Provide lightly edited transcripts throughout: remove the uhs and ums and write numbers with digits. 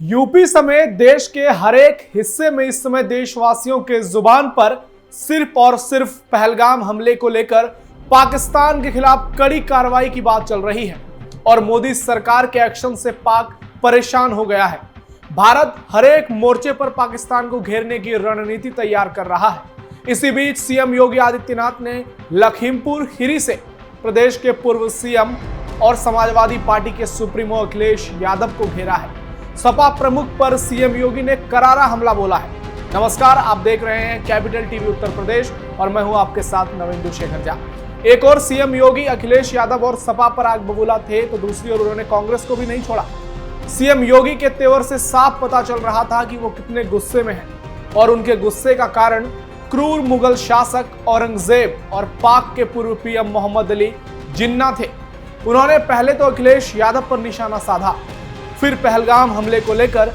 UP समेत देश के हर एक हिस्से में इस समय देशवासियों के जुबान पर सिर्फ और सिर्फ पहलगाम हमले को लेकर पाकिस्तान के खिलाफ कड़ी कार्रवाई की बात चल रही है और मोदी सरकार के एक्शन से पाक परेशान हो गया है। भारत हर एक मोर्चे पर पाकिस्तान को घेरने की रणनीति तैयार कर रहा है। इसी बीच सीएम योगी आदित्यनाथ ने लखीमपुर खीरी से प्रदेश के पूर्व सीएम और समाजवादी पार्टी के सुप्रीमो अखिलेश यादव को घेरा है। सपा प्रमुख पर सीएम योगी ने करारा हमला बोला है। नमस्कार, आप देख रहे हैं कैपिटल टीवी उत्तर प्रदेश और मैं हूं आपके साथ नवेंदु शेखर झा। एक और सीएम योगी अखिलेश यादव और सपा पर आग बबूला थे तो दूसरी ओर उन्होंने कांग्रेस को भी नहीं छोड़ा। सीएम योगी के तेवर से साफ पता चल रहा था कि वो कितने गुस्से में हैं और उनके गुस्से का कारण क्रूर मुगल शासक औरंगजेब और पाक के पूर्व पीएम मोहम्मद अली जिन्ना थे। उन्होंने पहले तो अखिलेश यादव पर निशाना साधा, फिर पहलगाम हमले को लेकर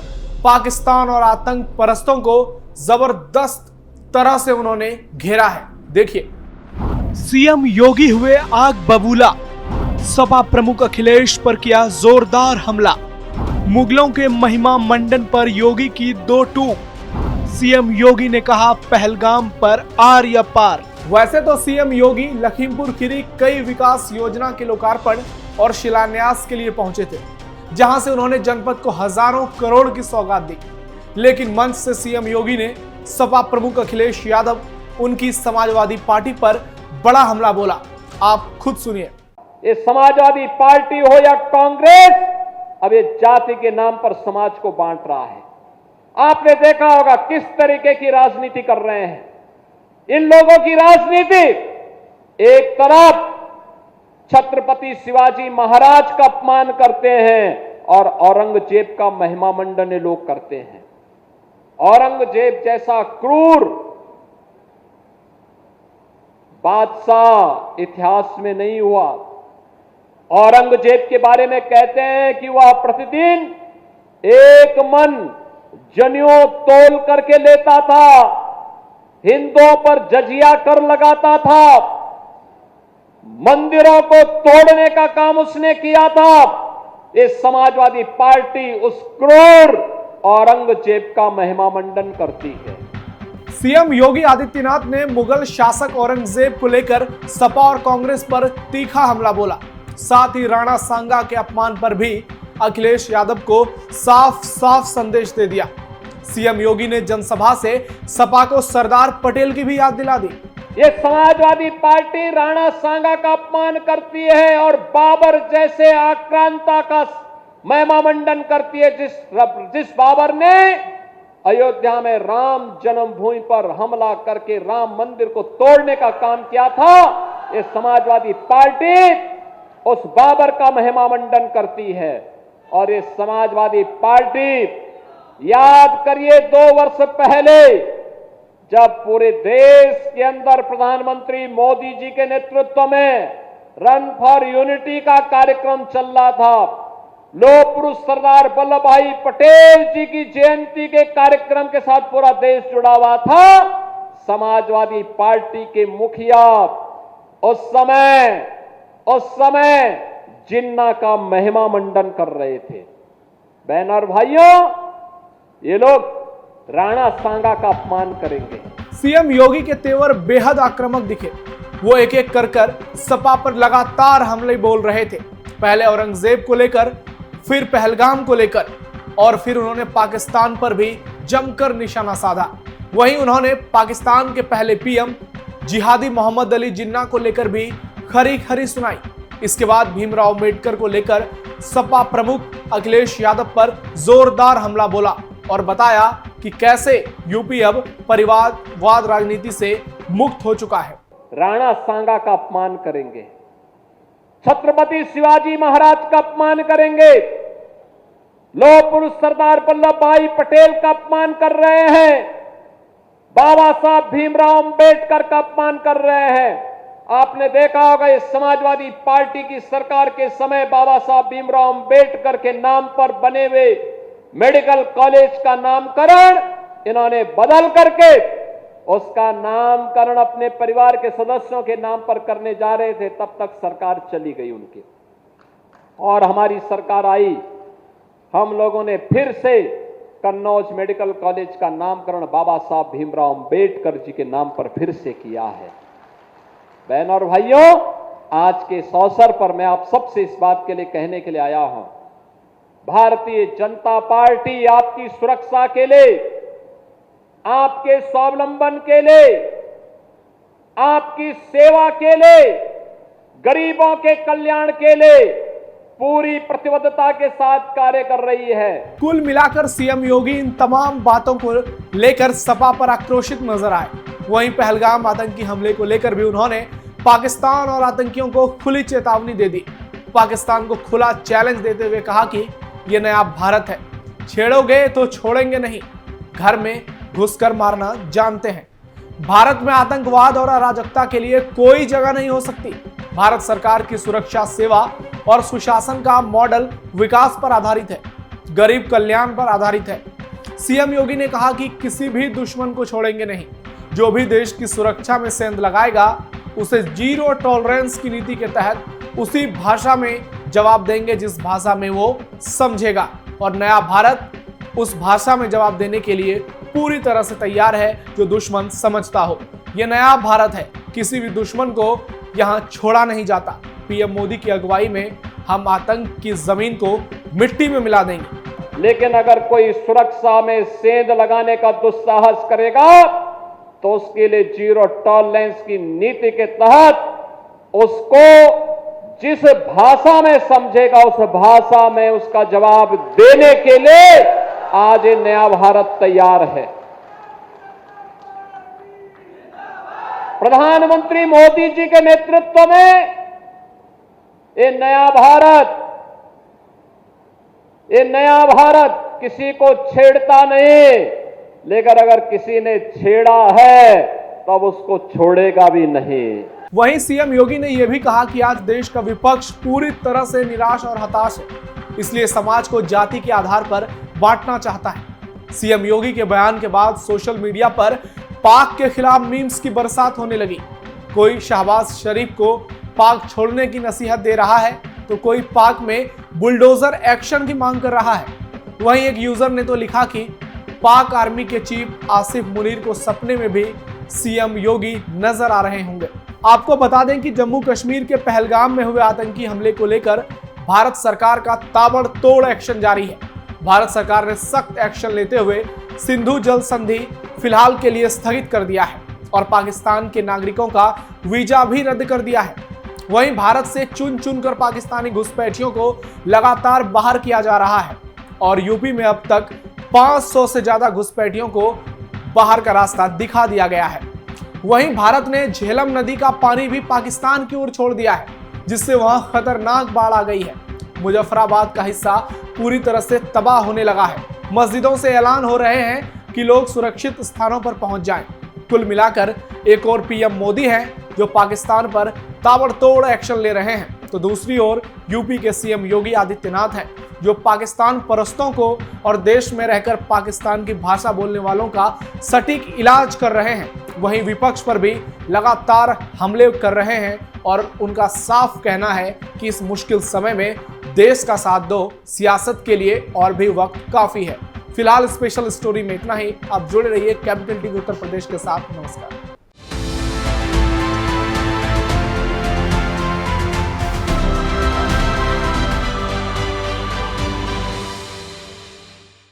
पाकिस्तान और आतंक परस्तों को जबरदस्त तरह से उन्होंने घेरा है। देखिए, सीएम योगी हुए आग बबूला, सपा प्रमुख अखिलेश पर किया जोरदार हमला, मुगलों के महिमा मंडन पर योगी की दो टूक। सीएम योगी ने कहा पहलगाम पर आर या पार। वैसे तो सीएम योगी लखीमपुर खीरी कई विकास योजना के लोकार्पण और शिलान्यास के लिए पहुंचे थे, जहां से उन्होंने जनपद को हजारों करोड़ की सौगात दी। लेकिन मंच से सीएम योगी ने सपा प्रमुख अखिलेश यादव, उनकी समाजवादी पार्टी पर बड़ा हमला बोला। आप खुद सुनिए। ये समाजवादी पार्टी हो या कांग्रेस, अब ये जाति के नाम पर समाज को बांट रहा है। आपने देखा होगा किस तरीके की राजनीति कर रहे हैं। इन लोगों की राजनीति, एक तरफ छत्रपति शिवाजी महाराज का अपमान करते हैं और औरंगजेब का महिमा मंडन ये लोग करते हैं। औरंगजेब जैसा क्रूर बादशाह इतिहास में नहीं हुआ। औरंगजेब के बारे में कहते हैं कि वह प्रतिदिन एक मन जनेऊ तोल करके लेता था, हिंदुओं पर जजिया कर लगाता था, मंदिरों को तोड़ने का काम उसने किया था। ये समाजवादी पार्टी उस क्रूर औरंगजेब का महिमा मंडन करती है। सीएम योगी आदित्यनाथ ने मुगल शासक औरंगजेब को लेकर सपा और कांग्रेस पर तीखा हमला बोला। साथ ही राणा सांगा के अपमान पर भी अखिलेश यादव को साफ साफ संदेश दे दिया। सीएम योगी ने जनसभा से सपा को सरदार पटेल की भी याद दिला दी। ये समाजवादी पार्टी राणा सांगा का अपमान करती है और बाबर जैसे आक्रांता का महिमा मंडन करती है। जिस बाबर ने अयोध्या में राम जन्मभूमि पर हमला करके राम मंदिर को तोड़ने का काम किया था, ये समाजवादी पार्टी उस बाबर का महिमा मंडन करती है। और ये समाजवादी पार्टी, याद करिए 2 वर्ष पहले जब पूरे देश के अंदर प्रधानमंत्री मोदी जी के नेतृत्व में रन फॉर यूनिटी का कार्यक्रम चल रहा था, लौह पुरुष सरदार वल्लभ भाई पटेल जी की जयंती के कार्यक्रम के साथ पूरा देश जुड़ा हुआ था। समाजवादी पार्टी के मुखिया उस समय जिन्ना का महिमा मंडन कर रहे थे। बहन और भाइयों, ये लोग राणा सांगा का अपमान करेंगे। सीएम योगी के तेवर बेहद आक्रामक दिखे। वो एक एक कर सपा पर लगातार हमले बोल रहे थे। पहले औरंगजेब को लेकर, फिर पहलगाम को लेकर और फिर उन्होंने पाकिस्तान पर भी जमकर निशाना साधा। वहीं उन्होंने पाकिस्तान के पहले पीएम जिहादी मोहम्मद अली जिन्ना को लेकर भी खरी खरी सुनाई। इसके बाद भीमराव अम्बेडकर को लेकर सपा प्रमुख अखिलेश यादव पर जोरदार हमला बोला और बताया कि कैसे यूपी अब परिवारवाद राजनीति से मुक्त हो चुका है। राणा सांगा का अपमान करेंगे, छत्रपति शिवाजी महाराज का अपमान करेंगे, लौह पुरुष सरदार वल्लभ भाई पटेल का अपमान कर रहे हैं, बाबा साहब भीमराव अम्बेडकर का अपमान कर रहे हैं। आपने देखा होगा इस समाजवादी पार्टी की सरकार के समय बाबा साहब भीमराव अम्बेडकर के नाम पर बने हुए मेडिकल कॉलेज का नामकरण इन्होंने बदल करके उसका नामकरण अपने परिवार के सदस्यों के नाम पर करने जा रहे थे। तब तक सरकार चली गई उनकी और हमारी सरकार आई हम लोगों ने फिर से कन्नौज मेडिकल कॉलेज का नामकरण बाबा साहब भीमराव अंबेडकर जी के नाम पर फिर से किया है। बहनों और भाइयों, आज के इस अवसर पर मैं आप सबसे इस बात के लिए कहने के लिए आया हूं, भारतीय जनता पार्टी आपकी सुरक्षा के लिए, आपके स्वावलंबन के लिए, आपकी सेवा के लिए, गरीबों के कल्याण के लिए पूरी प्रतिबद्धता के साथ कार्य कर रही है। कुल मिलाकर सीएम योगी इन तमाम बातों को लेकर सपा पर आक्रोशित नजर आए। वहीं पहलगाम आतंकी हमले को लेकर भी उन्होंने पाकिस्तान और आतंकियों को खुली चेतावनी दे दी। पाकिस्तान को खुला चैलेंज देते हुए कहा कि यह नया भारत है, छेड़ोगे तो छोड़ेंगे नहीं, घर में घुसकर मारना जानते हैं। भारत में आतंकवाद और अराजकता के लिए कोई जगह नहीं हो सकती। भारत सरकार की सुरक्षा, सेवा और सुशासन का मॉडल विकास पर आधारित है, गरीब कल्याण पर आधारित है। सीएम योगी ने कहा कि किसी भी दुश्मन को छोड़ेंगे नहीं। जो भी देश की सुरक्षा में सेंध लगाएगा उसे जीरो टॉलरेंस की नीति के तहत उसी भाषा में जवाब देंगे जिस भाषा में वो समझेगा। और नया भारत उस भाषा में जवाब देने के लिए पूरी तरह से तैयार है जो दुश्मन समझता हो। यह नया भारत है, किसी भी दुश्मन को यहां छोड़ा नहीं जाता। पीएम मोदी की अगुवाई में हम आतंक की जमीन को मिट्टी में मिला देंगे। लेकिन अगर कोई सुरक्षा में सेंध लगाने का दुस्साहस करेगा तो उसके लिए जीरो टॉलरेंस की नीति के तहत उसको जिस भाषा में समझेगा उस भाषा में उसका जवाब देने के लिए आज ये नया भारत तैयार है। प्रधानमंत्री मोदी जी के नेतृत्व में ये नया भारत किसी को छेड़ता नहीं, लेकिन अगर किसी ने छेड़ा है तब उसको छोड़ेगा भी नहीं। वहीं सीएम योगी ने यह भी कहा कि आज देश का विपक्ष पूरी तरह से निराश और हताश है, इसलिए समाज को जाति के आधार पर बांटना चाहता है। सीएम योगी के बयान के बाद सोशल मीडिया पर पाक के खिलाफ मीम्स की बरसात होने लगी। कोई शहबाज शरीफ को पाक छोड़ने की नसीहत दे रहा है तो कोई पाक में बुलडोजर एक्शन की मांग कर रहा है। वहीं एक यूजर ने तो लिखा कि पाक आर्मी के चीफ आसिफ मुनीर को सपने में भी सीएम योगी नजर आ रहे होंगे। आपको बता दें कि जम्मू कश्मीर के पहलगाम में हुए आतंकी हमले को लेकर भारत सरकार का ताबड़तोड़ एक्शन जारी है। भारत सरकार ने सख्त एक्शन लेते हुए सिंधु जल संधि फिलहाल के लिए स्थगित कर दिया है और पाकिस्तान के नागरिकों का वीजा भी रद्द कर दिया है। वहीं भारत से चुन चुनकर पाकिस्तानी घुसपैठियों को लगातार बाहर किया जा रहा है और यूपी में अब तक 500 से ज्यादा घुसपैठियों को बाहर का रास्ता दिखा दिया गया है। वहीं भारत ने झेलम नदी का पानी भी पाकिस्तान की ओर छोड़ दिया है, जिससे वहां खतरनाक बाढ़ आ गई है। मुजफ्फराबाद का हिस्सा पूरी तरह से तबाह होने लगा है। मस्जिदों से ऐलान हो रहे हैं कि लोग सुरक्षित स्थानों पर पहुंच जाएं। कुल मिलाकर एक और पीएम मोदी हैं जो पाकिस्तान पर ताबड़तोड़ एक्शन ले रहे हैं, तो दूसरी ओर यूपी के सीएम योगी आदित्यनाथ हैं जो पाकिस्तान परस्तों को और देश में रहकर पाकिस्तान की भाषा बोलने वालों का सटीक इलाज कर रहे हैं। वहीं विपक्ष पर भी लगातार हमले कर रहे हैं और उनका साफ कहना है कि इस मुश्किल समय में देश का साथ दो, सियासत के लिए और भी वक्त काफी है। फिलहाल स्पेशल स्टोरी में इतना ही। आप जुड़े रहिए कैपिटल टीवी उत्तर प्रदेश के साथ। नमस्कार।